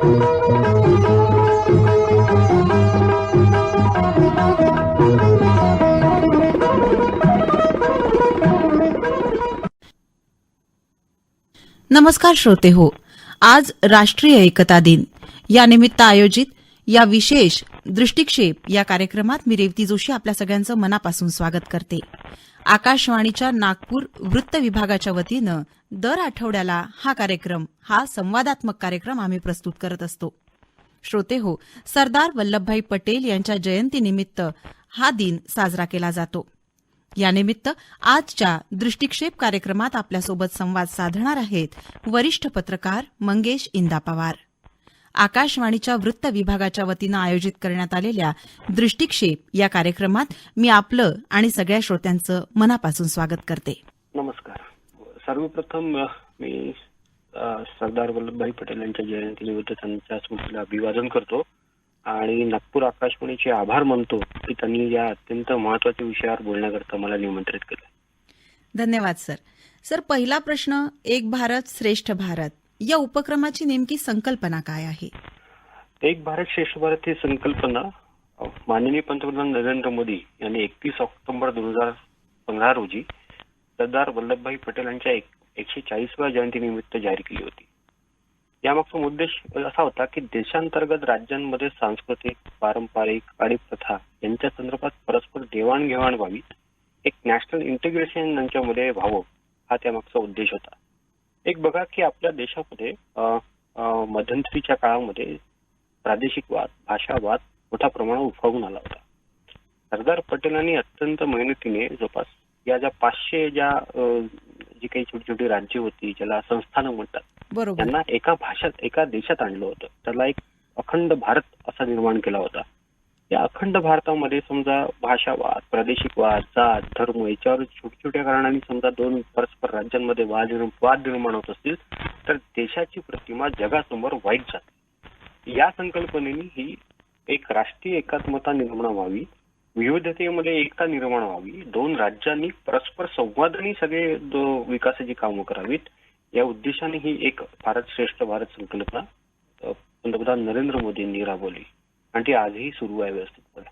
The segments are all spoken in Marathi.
नमस्कार श्रोते हो, आज राष्ट्रीय एकता दिन या निमित्त आयोजित या विशेष दृष्टिक्षेप या कार्यक्रमात मी रेवती जोशी आपल्या सगळ्यांचं मनापासून स्वागत करते. आकाशवाणीच्या नागपूर वृत्त विभागाच्या वतीनं दर आठवड्याला हा संवादात्मक कार्यक्रम आम्ही प्रस्तुत करत असतो. श्रोते हो, सरदार वल्लभभाई पटेल यांच्या जयंतीनिमित्त हा दिन साजरा केला जातो. यानिमित्त आजच्या दृष्टिक्षेप कार्यक्रमात आपल्यासोबत संवाद साधणार आहेत वरिष्ठ पत्रकार मंगेश इंदापवार. आकाशवाणीच्या वृत्त विभागाच्या वतीनं आयोजित करण्यात आलेल्या दृष्टिक्षेप या कार्यक्रमात मी आपलं आणि सगळ्या श्रोत्यांचं मनापासून स्वागत करते. नमस्कार. सर्वप्रथम मी सरदार वल्लभभाई पटेल यांच्या जयंतीनिमित्त त्यांच्या स्मृतीला अभिवादन करतो आणि नागपूर आकाशवाणीचे आभार मानतो की त्यांनी या अत्यंत महत्वाच्या विषयावर बोलण्याकरता मला निमंत्रित केलं. धन्यवाद सर. सर, पहिला प्रश्न, एक भारत श्रेष्ठ भारत या उपक्रमाची नेमकी संकल्पना काय आहे? एक भारत श्रेष्ठ भारत ही संकल्पना माननीय पंतप्रधान नरेंद्र मोदी यांनी 31 ऑक्टोबर 2015 रोजी सरदार वल्लभभाई पटेल यांच्या 140व्या जयंतीनिमित्त जाहीर केली होती. यामागचा उद्देश असा होता की देशांतर्गत राज्यांमध्ये सांस्कृतिक, पारंपरिक आणि प्रथा यांच्या संदर्भात परस्पर देवाणघेवाण व्हावी, एक नॅशनल इंटिग्रेशन यांच्यामध्ये व्हावं, हा त्यामागचा उद्देश होता. एक बघा की आपल्या देशामध्ये मध्यंतरीच्या काळामध्ये प्रादेशिक वाद, भाषावाद मोठ्या प्रमाणात उफाळून आला होता. सरदार पटेलांनी अत्यंत मेहनतीने जवळपास या ज्या 500 जी काही छोटी छोटी राज्य होती, ज्याला संस्थानं म्हणतात, त्यांना एका देशात आणलं होतं. त्याला एक अखंड भारत असा निर्माण केला होता. या अखंड भारतामध्ये समजा भाषावाद, प्रादेशिक वाद, जात, धर्म याच्यावर छोट्या छोट्या कारणांनी समजा दोन परस्पर राज्यांमध्ये वाद निर्माण होत असतील तर देशाची प्रतिमा जगासमोर वाईट जाते. या संकल्पनेने ही एक राष्ट्रीय एकात्मता निर्माण व्हावी, विविधतेमध्ये एकता निर्माण व्हावी, दोन राज्यांनी परस्पर संवादाने सगळे विकासाची कामं करावीत, या उद्देशाने ही एक भारत श्रेष्ठ भारत संकल्पना पंतप्रधान नरेंद्र मोदींनी राबवली आणि ती आजही सुरू आहे व्यवस्थितपणे.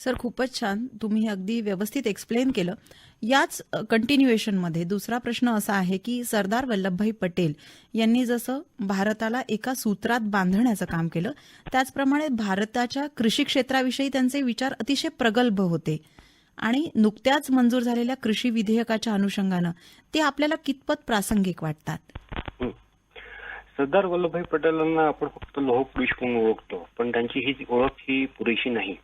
सर, खूपच छान, तुम्ही अगदी व्यवस्थित एक्सप्लेन केलं. याच कंटिन्युएशनमध्ये दुसरा प्रश्न असा आहे की सरदार वल्लभभाई पटेल यांनी जसं भारताला एका सूत्रात बांधण्याचं काम केलं, त्याचप्रमाणे भारताच्या कृषी क्षेत्राविषयी त्यांचे विचार अतिशय प्रगल्भ होते आणि नुकत्याच मंजूर झालेल्या कृषी विधेयकाच्या अनुषंगानं ते आपल्याला कितपत प्रासंगिक वाटतात? सरदार वल्लभभाई पटेलांना आपण फक्त लोहपुरुष म्हणून ओळखतो, पण त्यांची ही ओळख ही पुरेशी नाही.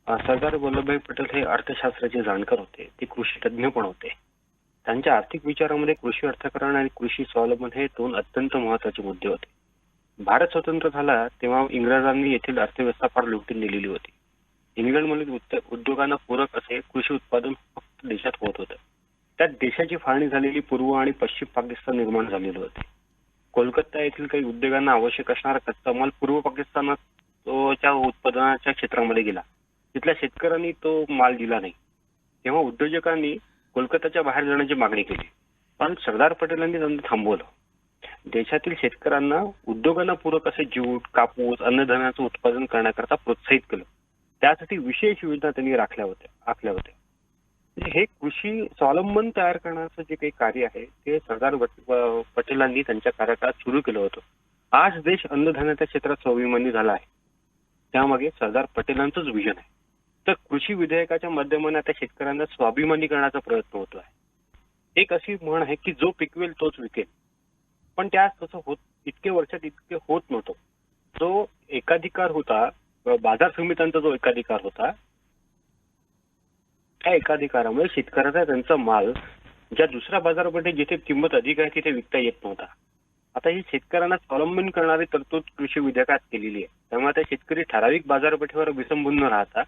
सरदार वल्लभभाई पटेल हे अर्थशास्त्राचे जाणकार होते, ते कृषी तज्ज्ञ पण होते. त्यांच्या आर्थिक विचारामध्ये कृषी अर्थकारण आणि कृषी स्वावलंबन हे दोन अत्यंत महत्वाचे मुद्दे होते. भारत स्वतंत्र झाला तेव्हा इंग्रजांनी येथील अर्थव्यवस्था फार लुटून दिलेली होती. इंग्लंडमधील उद्योगांना पूरक असे कृषी उत्पादन फक्त देशात होत होतं. त्यात देशाची फाळणी झालेली पूर्व आणि पश्चिम पाकिस्तान निर्माण झालेले होते. कोलकाता येथील काही उद्योगांना आवश्यक असणारा कच्चा माल पूर्व पाकिस्तानाच्या उत्पादनाच्या क्षेत्रामध्ये गेला. तिथल्या शेतकऱ्यांनी तो माल दिला नाही. तेव्हा उद्योजकांनी कोलकाताच्या बाहेर जाण्याची मागणी केली, पण सरदार पटेलांनी त्यांना थांबवलं. देशातील शेतकऱ्यांना उद्योगांना पूरक असे ज्यूट, कापूस, अन्नधान्याचं उत्पादन करण्याकरता प्रोत्साहित केलं. त्यासाठी विशेष योजना त्यांनी आखल्या होत्या. हे कृषी स्वावलंबन तयार करण्याचं जे काही कार्य आहे ते सरदार पटेलांनी त्यांच्या कार्यकाळात सुरू केलं होतं. आज देश अन्नधान्याच्या क्षेत्रात स्वाभिमानी झाला आहे, त्यामागे सरदार पटेलांचंच विजन आहे. तर कृषी विधेयकाच्या माध्यमाने आता शेतकऱ्यांना स्वाभिमानी करण्याचा प्रयत्न होतो आहे. एक अशी म्हण आहे की जो पिकवेल तोच विकेल, पण त्यास तसं इतके वर्षात इतके होत नव्हतं. जो एकाधिकार होता, बाजार समित्यांचा जो एकाधिकार होता, त्या एकाधिकारामुळे शेतकऱ्याचा त्यांचा माल ज्या दुसऱ्या बाजारपेठेत जिथे किंमत अधिक आहे तिथे विकता येत नव्हता. आता ही शेतकऱ्यांना स्वावलंबन करणारी तरतूद कृषी विधेयकात केलेली आहे. त्यामुळे आता शेतकरी ठराविक बाजारपेठेवर विसंबून न राहता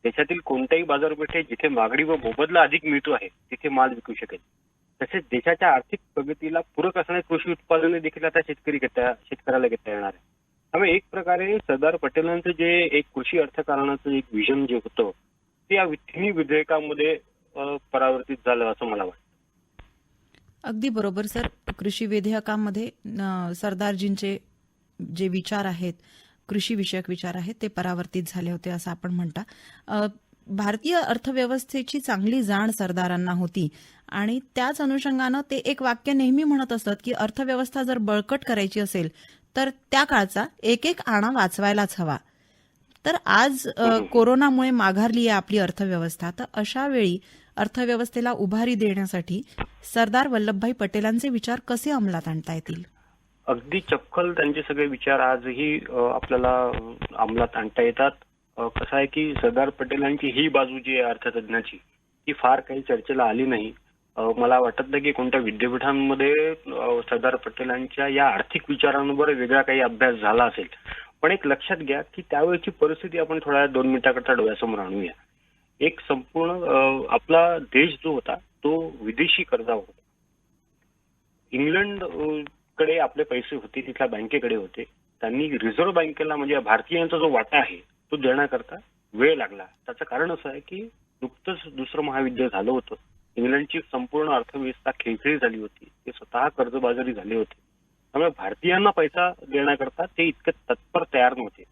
देशातील कोणत्याही बाजारपेठेत जिथे मागणी व मोबदला अधिक मिळतो आहे तिथे माल विकू शकेल. तसेच देशाच्या आर्थिक प्रगतीला पूरक असणारे कृषी उत्पादने देखील आता शेतकऱ्याला घेता येणार आहे. त्यामुळे एक प्रकारे सरदार पटेलांचं जे एक कृषी अर्थकारणाचं एक विजन जे होतं ते या तिन्ही विधेयकामध्ये परावर्तित झालं असं मला वाटतं. अगदी बरोबर सर. कृषी विधेयकामध्ये सरदारजींचे जे विचार आहेत, कृषी विषयक विचार आहेत, ते परावर्तित झाले होते असं आपण म्हणता. भारतीय अर्थव्यवस्थेची चांगली जाण सरदारांना होती आणि त्याच अनुषंगानं ते एक वाक्य नेहमी म्हणत असत की अर्थव्यवस्था जर बळकट करायची असेल तर त्या काळचा एक एक आणा वाचवायलाच हवा. तर आज कोरोनामुळे माघारली आहे आपली अर्थव्यवस्था. तर अशा वेळी अर्थव्यवस्थेला उभारी देण्यासाठी सरदार वल्लभभाई पटेलांचे विचार कसे अंमलात आणता येतील? अगदी चपखल त्यांचे सगळे विचार आजही आपल्याला अंमलात आणता येतात. कसं आहे की सरदार पटेलांची ही बाजू जी आहे अर्थतज्ञाची ती फार काही चर्चेला आली नाही. मला वाटत नाही की कोणत्या विद्यापीठांमध्ये सरदार पटेलांच्या या आर्थिक विचारांवर वेगळा काही अभ्यास झाला असेल. पण एक लक्षात घ्या की त्यावेळची परिस्थिती आपण थोड्या 2 मिनिटाकरता डोळ्यासमोर आणूया. एक संपूर्ण आपला देश जो होता तो विदेशी कर्जावर होता. इंग्लंड कडे आपले पैसे होते, तिथल्या बँकेकडे होते. त्यांनी रिझर्व्ह बँकेला म्हणजे भारतीयांचा जो वाटा आहे तो देण्याकरता वेळ लागला. त्याचं कारण असं आहे की नुकतंच दुसरं महायुद्ध झालं होतं. इंग्लंडची संपूर्ण अर्थव्यवस्था खिळखिळी झाली होती. ते स्वतः कर्जबाजारी झाले होते. त्यामुळे भारतीयांना पैसा देण्याकरता ते इतके तत्पर तयार नव्हते.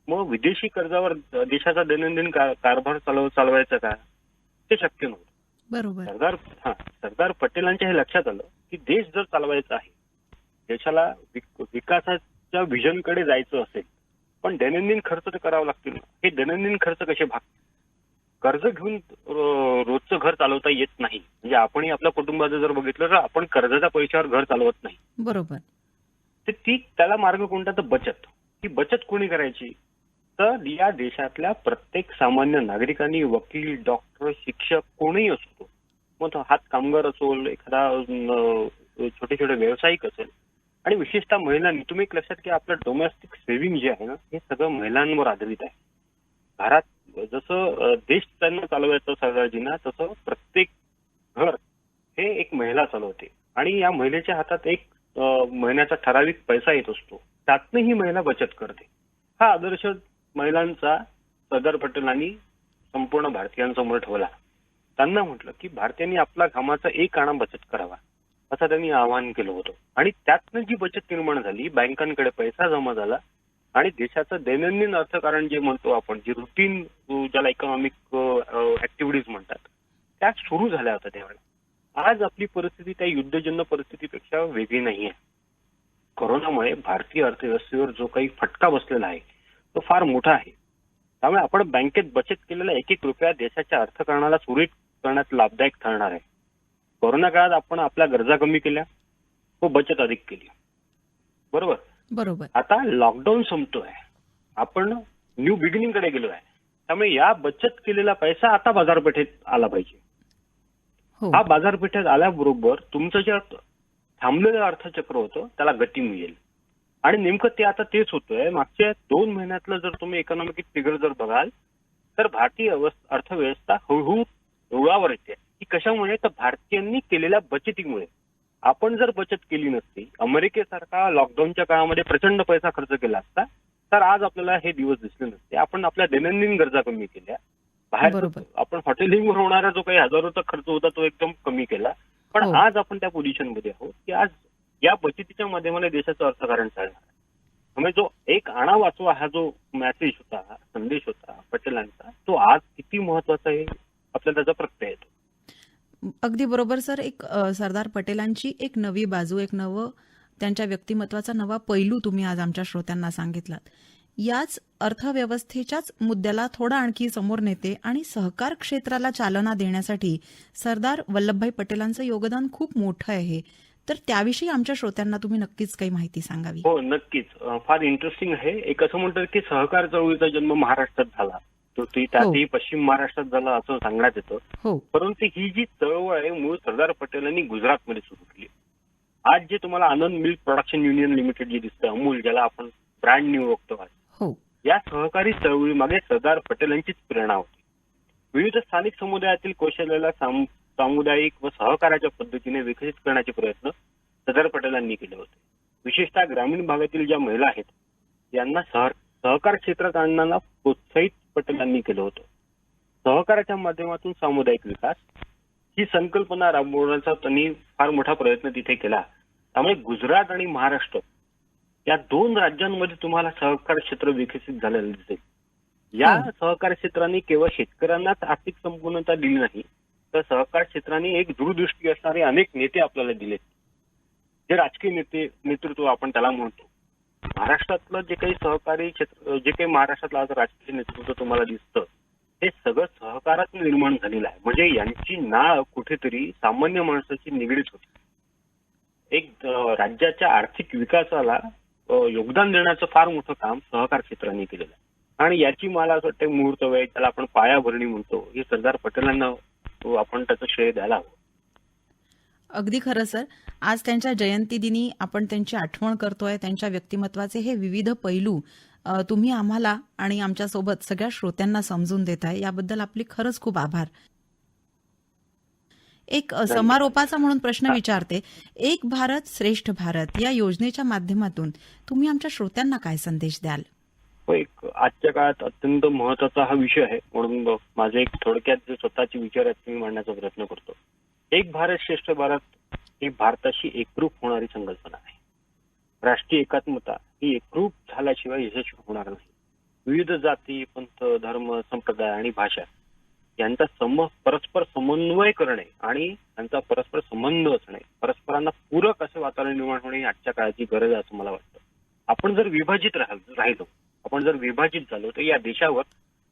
मग विदेशी कर्जावर देशाचा दैनंदिन कारभार चालवायचा का, ते शक्य नव्हतं. बरोबर. सरदार पटेलांच्या हे लक्षात आलं की देश जर चालवायचा आहे, देशाला विकासाच्या व्हिजनकडे जायचं असेल, पण दैनंदिन खर्च तर करावा लागतील. हे दैनंदिन खर्च कसे भागतील? कर्ज घेऊन रोजचं घर चालवता येत नाही. म्हणजे आपणही आपल्या कुटुंबाचं जर बघितलं तर आपण कर्जाच्या पैशावर घर चालवत नाही. बरोबर. तर त्याला मार्ग कोणता? तर बचत. ही बचत कोणी करायची? तर या देशातल्या प्रत्येक सामान्य नागरिकांनी, वकील, डॉक्टर, शिक्षक कोणीही असतो, मग तो हात कामगार असो, एखादा छोटे छोटे व्यावसायिक असेल, आणि विशेषतः महिलांनी, तुम्ही एक लक्षात घ्या, आपलं डोमेस्टिक सेव्हिंग जे आहे ना, हे सगळं महिलांवर आधारित आहे. घरात जसं देश त्यांना चालवायचं सरदारजींना, तसं प्रत्येक घर हे एक महिला चालवते आणि या महिलेच्या हातात एक महिन्याचा ठराविक पैसा येत असतो. त्यातनं ही महिला बचत करते. हा आदर्श महिलांचा सरदार पटेलांनी संपूर्ण भारतीयांसमोर ठेवला. त्यांना म्हटलं की भारतीयांनी आपला घामाचा एक आणा बचत करावा, असं त्यांनी आवाहन केलं होतं. आणि त्यातनं जी बचत निर्माण झाली, बँकांकडे पैसा जमा झाला आणि देशाचं दैनंदिन अर्थकारण जे म्हणतो आपण, जे रुटीन, ज्याला इकॉनॉमिक ऍक्टिव्हिटीज म्हणतात, त्या सुरू झाल्या होत्या त्यावेळेला. आज आपली परिस्थिती त्या युद्धजन्य परिस्थितीपेक्षा वेगळी नाही आहे. कोरोनामुळे भारतीय अर्थव्यवस्थेवर जो काही फटका बसलेला आहे तो फार मोठा आहे. त्यामुळे आपण बँकेत बचत केलेला एक एक रुपया देशाच्या अर्थकारणाला सुरळीत करण्यात लाभदायक ठरणार आहे. कोरोना काळात आपण आपल्या गरजा कमी केल्या व बचत अधिक केली. बरोबर. आता लॉकडाऊन संपतोय, आपण न्यू बिगिनिंग कडे गेलो आहे. त्यामुळे या बचत केलेला पैसा आता बाजारपेठेत आला पाहिजे. हा बाजारपेठेत आल्याबरोबर तुमचं जे थांबलेलं अर्थचक्र होतं त्याला गती मिळेल. आणि नेमकं ते आता तेच होतंय. मागच्या 2 महिन्यातलं जर तुम्ही इकॉनॉमिक फिगर जर बघाल तर भारतीय अर्थव्यवस्था हळूहळू रुळावर येते. ही कशामुळे? तर भारतीयांनी केलेल्या बचतीमुळे. आपण जर बचत केली नसती, अमेरिकेसारखा लॉकडाऊनच्या काळामध्ये प्रचंड पैसा खर्च केला असता, तर आज आपल्याला हे दिवस दिसले नसते. आपण आपल्या दैनंदिन गरजा कमी केल्या. बाहेर आपण हॉटेलिंगवर होणारा जो काही हजारोचा खर्च होता तो एकदम कमी केला. पण आज आपण त्या पोझिशनमध्ये आहोत की आज या बचतीच्या माध्यमाने देशाचं अर्थकारण चालणार. त्यामुळे जो एक आणा वाचवा हा जो मेसेज होता, संदेश होता पटेलांचा, तो आज किती महत्वाचा आहे आपल्याला त्याचा प्रत्यय येतो. अगदी बरोबर सर. एक सरदार पटेलांची एक नवी बाजू, एक नवं त्यांच्या व्यक्तिमत्वाचा नवा पैलू तुम्ही आज आमच्या श्रोत्यांना सांगितलात. याच अर्थव्यवस्थेच्याच मुद्द्याला थोडा आणखी समोर नेते आणि सहकार क्षेत्राला चालना देण्यासाठी सरदार वल्लभभाई पटेलांचं योगदान खूप मोठं आहे. तर त्याविषयी आमच्या श्रोत्यांना तुम्ही नक्कीच काही माहिती सांगावी. हो, नक्कीच. फार इंटरेस्टिंग आहे. एक असं म्हणतात की सहकार चळवळीचा जन्म महाराष्ट्रात झाला, तो त्यातही पश्चिम महाराष्ट्रात झाला असं सांगण्यात येतं. परंतु ही जी चळवळ आहे मूळ सरदार पटेलांनी गुजरातमध्ये सुरू केली. आज जे तुम्हाला आनंद मिल्क प्रोडक्शन युनियन लिमिटेड जे दिसतं, अमूल, ज्याला आपण ब्रँड न्यू ओळखतो, या सहकारी चळवळी मागे सरदार पटेलांचीच प्रेरणा होती. विविध स्थानिक समुदायातील कौशल्याला सामुदायिक व सहकार्याच्या पद्धतीने विकसित करण्याचे प्रयत्न सरदार पटेलांनी केले होते. विशेषतः ग्रामीण भागातील ज्या महिला आहेत यांना सहकार क्षेत्रात आणण्याला प्रोत्साहित पटेलांनी केलं होतं. सहकाराच्या माध्यमातून सामुदायिक विकास ही संकल्पना राबवण्याचा त्यांनी फार मोठा प्रयत्न तिथे केला. त्यामुळे गुजरात आणि महाराष्ट्र या दोन राज्यांमध्ये तुम्हाला सहकार क्षेत्र विकसित झालेलं दिसेल. या सहकार क्षेत्राने केवळ शेतकऱ्यांनाच आर्थिक संपूर्णता दिली नाही, तर सहकार क्षेत्राने एक दूरदृष्टी असणारे अनेक नेते आपल्याला दिलेत. जे राजकीय नेतृत्व आपण त्याला म्हणतो. महाराष्ट्रातलं जे काही सहकारी क्षेत्र, जे काही महाराष्ट्रातलं आज राजकीय नेतृत्व तुम्हाला दिसतं, हे सगळं सहकारातून निर्माण झालेलं आहे. म्हणजे यांची नाळ कुठेतरी सामान्य माणसाची निगडीत होती. एक राज्याच्या आर्थिक विकासाला योगदान देण्याचं फार मोठं काम सहकार क्षेत्राने केलेलं आहे. आणि याची मला असं वाटतं मुहूर्त वेळ, त्याला आपण पायाभरणी म्हणतो, हे सरदार पटेलांना आपण त्याचं श्रेय द्यायला हवं. अगदी खरं सर. आज त्यांच्या जयंती दिनी आपण त्यांची आठवण करतोय. त्यांच्या व्यक्तिमत्वाचे हे विविध पैलू तुम्ही आम्हाला आणि आमच्यासोबत सगळ्या श्रोत्यांना समजून देताय, याबद्दल आपले खरंच खूप आभार. एक समारोपाचा म्हणून प्रश्न विचारते. एक भारत श्रेष्ठ भारत या योजनेच्या माध्यमातून तुम्ही आमच्या श्रोत्यांना काय संदेश द्याल? एक आजच्या काळात अत्यंत महत्वाचा हा विषय आहे, म्हणून माझे एक थोडक्यात जे स्वतःचे विचार आहेत ते मी मांडण्याचा प्रयत्न करतो. एक भारत श्रेष्ठ भारत ही भारताशी एकरूप होणारी संकल्पना आहे. राष्ट्रीय एकात्मता ही एकरूप झाल्याशिवाय यशस्वी होणार नाही. विविध जाती, पंथ, धर्म, संप्रदाय आणि भाषा यांचा परस्पर समन्वय करणे आणि त्यांचा परस्पर संबंध असणे, परस्परांना पूरक असे वातावरण निर्माण होणे आजच्या काळाची गरज आहे असं मला वाटतं. आपण जर विभाजित राहिलो, आपण जर विभाजित झालो, तर या देशावर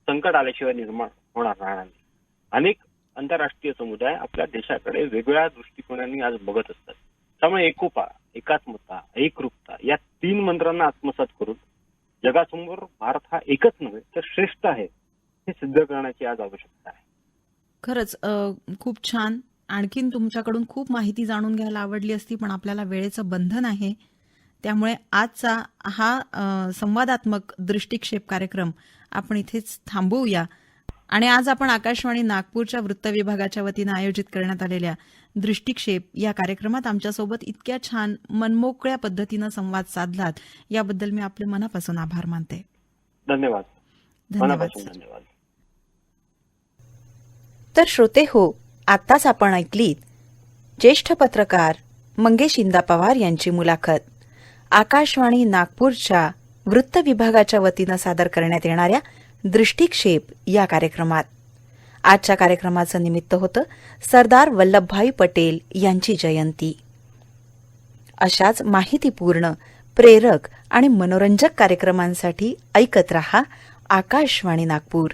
संकट आल्याशिवाय निर्माण होणार नाही. अनेक आंतरराष्ट्रीय समुदाय आपल्या देशाकडे वेगवेगळ्या दृष्टिकोनाने आज बघत असतात. त्यामुळे एकोपा, एकात्मता, एकरूपता या तीन मंत्रांना आत्मसात करून जगासमोर भारत हा एकच नव्हे तर श्रेष्ठ आहे हे सिद्ध करण्याची आज आवश्यकता आहे. खरंच खूप छान. आणखीन तुमच्याकडून खूप माहिती जाणून घ्यायला आवडली असती, पण आपल्याला वेळेचं बंधन आहे. त्यामुळे आजचा हा संवादात्मक दृष्टिक्षेप कार्यक्रम आपण इथेच थांबवूया. आणि आज आपण आकाशवाणी नागपूरच्या वृत्त विभागाच्या वतीनं आयोजित करण्यात आलेल्या दृष्टिक्षेप या कार्यक्रमात आमच्यासोबत इतक्या छान मनमोकळ्या पद्धतीनं संवाद साधलात, याबद्दल मी आपले मनापासून आभार मानते. धन्यवाद. धन्यवाद. तर श्रोते हो, आताच आपण ऐकलीत ज्येष्ठ पत्रकार मंगेश इंदा पवार यांची मुलाखत आकाशवाणी नागपूरच्या वृत्त विभागाच्या वतीनं सादर करण्यात येणाऱ्या दृष्टिक्षेप या कार्यक्रमात. आजच्या कार्यक्रमाचं निमित्त होतं सरदार वल्लभभाई पटेल यांची जयंती. अशाच माहितीपूर्ण, प्रेरक आणि मनोरंजक कार्यक्रमांसाठी ऐकत रहा आकाशवाणी नागपूर.